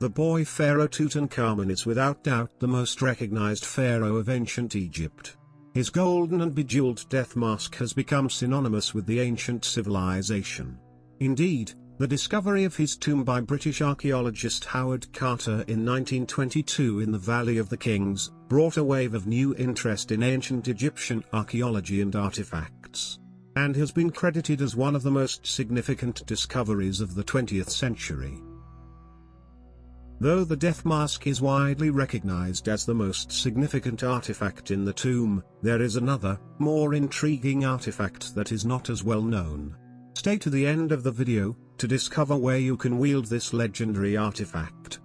The boy Pharaoh Tutankhamun is without doubt the most recognized pharaoh of ancient Egypt. His golden and bejeweled death mask has become synonymous with the ancient civilization. Indeed, the discovery of his tomb by British archaeologist Howard Carter in 1922 in the Valley of the Kings brought a wave of new interest in ancient Egyptian archaeology and artifacts, and has been credited as one of the most significant discoveries of the 20th century. Though the death mask is widely recognized as the most significant artifact in the tomb, there is another, more intriguing artifact that is not as well known. Stay to the end of the video to discover where you can wield this legendary artifact.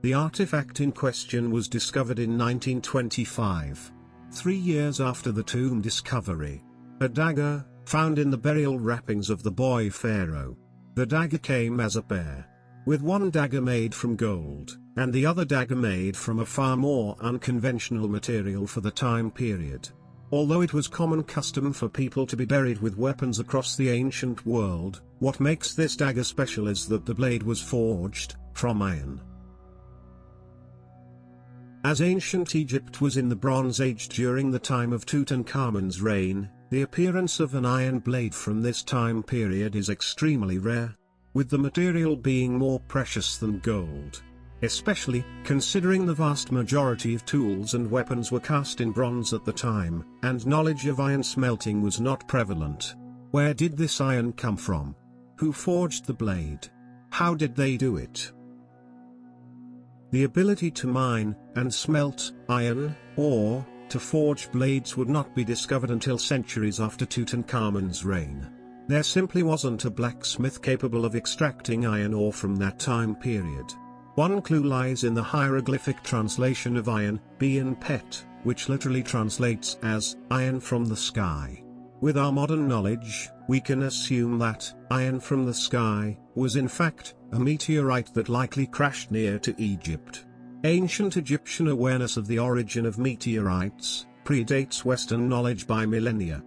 The artifact in question was discovered in 1925, 3 years after the tomb discovery. A dagger, found in the burial wrappings of the boy pharaoh. The dagger came as a pair, with one dagger made from gold, and the other dagger made from a far more unconventional material for the time period. Although it was common custom for people to be buried with weapons across the ancient world, what makes this dagger special is that the blade was forged from iron. As ancient Egypt was in the Bronze Age during the time of Tutankhamun's reign, the appearance of an iron blade from this time period is extremely rare, with the material being more precious than gold. Especially, considering the vast majority of tools and weapons were cast in bronze at the time, and knowledge of iron smelting was not prevalent. Where did this iron come from? Who forged the blade? How did they do it? The ability to mine and smelt iron, or to forge blades, would not be discovered until centuries after Tutankhamun's reign. There simply wasn't a blacksmith capable of extracting iron ore from that time period. One clue lies in the hieroglyphic translation of iron, Bien Pet, which literally translates as iron from the sky. With our modern knowledge, we can assume that iron from the sky was in fact a meteorite that likely crashed near to Egypt. Ancient Egyptian awareness of the origin of meteorites predates Western knowledge by millennia.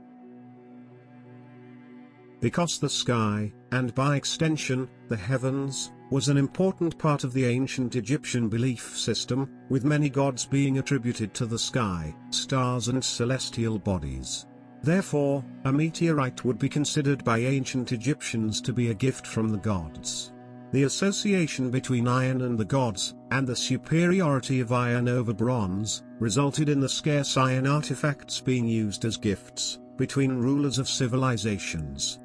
Because the sky, and by extension, the heavens, was an important part of the ancient Egyptian belief system, with many gods being attributed to the sky, stars and celestial bodies. Therefore, a meteorite would be considered by ancient Egyptians to be a gift from the gods. The association between iron and the gods, and the superiority of iron over bronze, resulted in the scarce iron artifacts being used as gifts between rulers of civilizations.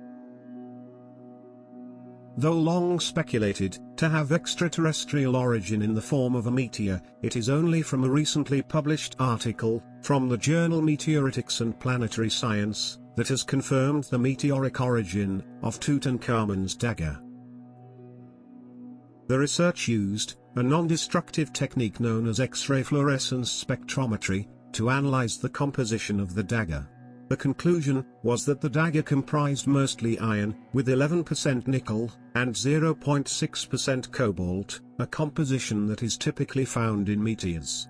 Though long speculated to have extraterrestrial origin in the form of a meteor, it is only from a recently published article from the journal Meteoritics and Planetary Science that has confirmed the meteoric origin of Tutankhamun's dagger. The research used a non-destructive technique known as X-ray fluorescence spectrometry to analyze the composition of the dagger. The conclusion was that the dagger comprised mostly iron, with 11% nickel, and 0.6% cobalt, a composition that is typically found in meteors.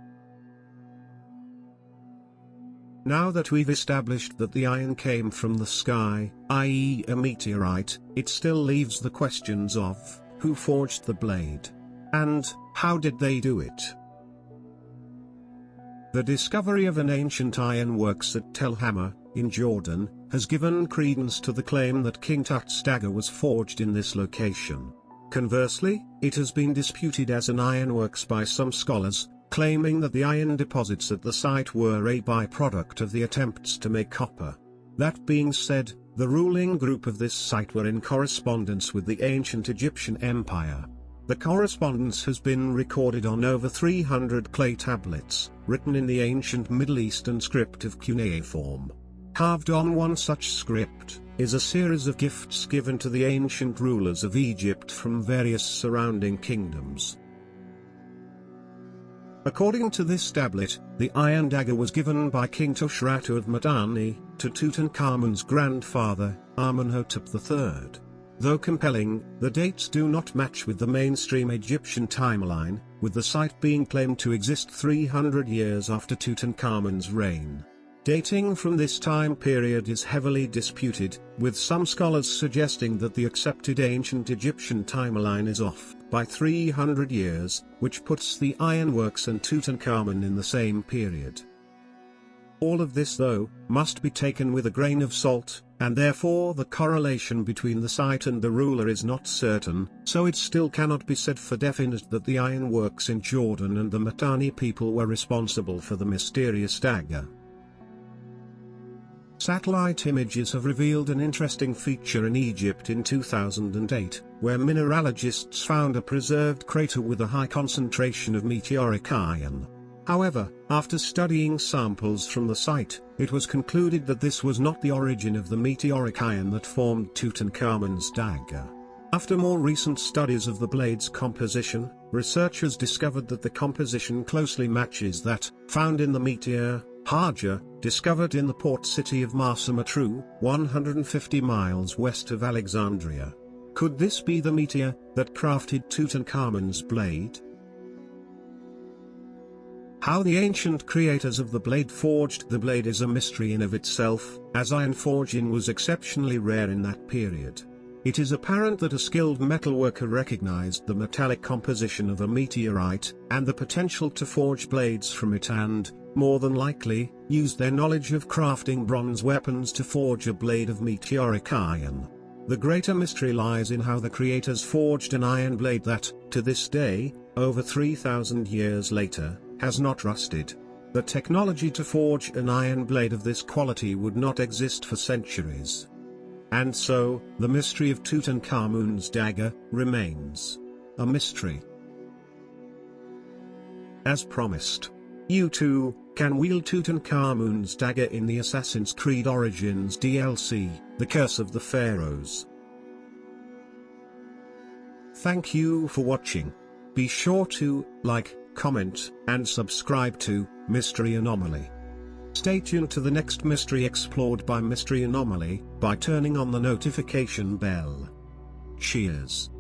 Now that we've established that the iron came from the sky, i.e. a meteorite, it still leaves the questions of, who forged the blade? And, how did they do it? The discovery of an ancient ironworks at Tel Hammer, in Jordan, has given credence to the claim that King Tut's dagger was forged in this location. Conversely, it has been disputed as an ironworks by some scholars, claiming that the iron deposits at the site were a byproduct of the attempts to make copper. That being said, the ruling group of this site were in correspondence with the ancient Egyptian Empire. The correspondence has been recorded on over 300 clay tablets, written in the ancient Middle Eastern script of cuneiform. Carved on one such script is a series of gifts given to the ancient rulers of Egypt from various surrounding kingdoms. According to this tablet, the iron dagger was given by King Tushratta of Mitanni to Tutankhamun's grandfather, Amenhotep III. Though compelling, the dates do not match with the mainstream Egyptian timeline, with the site being claimed to exist 300 years after Tutankhamun's reign. Dating from this time period is heavily disputed, with some scholars suggesting that the accepted ancient Egyptian timeline is off by 300 years, which puts the ironworks and Tutankhamun in the same period. All of this, though, must be taken with a grain of salt, and therefore the correlation between the site and the ruler is not certain, so it still cannot be said for definite that the ironworks in Jordan and the Mitanni people were responsible for the mysterious dagger. Satellite images have revealed an interesting feature in Egypt in 2008, where mineralogists found a preserved crater with a high concentration of meteoric iron. However, after studying samples from the site, it was concluded that this was not the origin of the meteoric iron that formed Tutankhamun's dagger. After more recent studies of the blade's composition, researchers discovered that the composition closely matches that found in the meteor Hajar, discovered in the port city of Marsa Matruh, 150 miles west of Alexandria. Could this be the meteor that crafted Tutankhamun's blade? How the ancient creators of the blade forged the blade is a mystery in of itself, as iron forging was exceptionally rare in that period. It is apparent that a skilled metalworker recognized the metallic composition of a meteorite, and the potential to forge blades from it and, more than likely, used their knowledge of crafting bronze weapons to forge a blade of meteoric iron. The greater mystery lies in how the creators forged an iron blade that, to this day, over 3,000 years later, has not rusted. The technology to forge an iron blade of this quality would not exist for centuries. And so, the mystery of Tutankhamun's dagger remains a mystery. As promised, you too can wield Tutankhamun's dagger in the Assassin's Creed Origins DLC, The Curse of the Pharaohs. Thank you for watching. Be sure to like, comment, and subscribe to Mystery Anomaly. Stay tuned to the next mystery explored by Mystery Anomaly by turning on the notification bell. Cheers.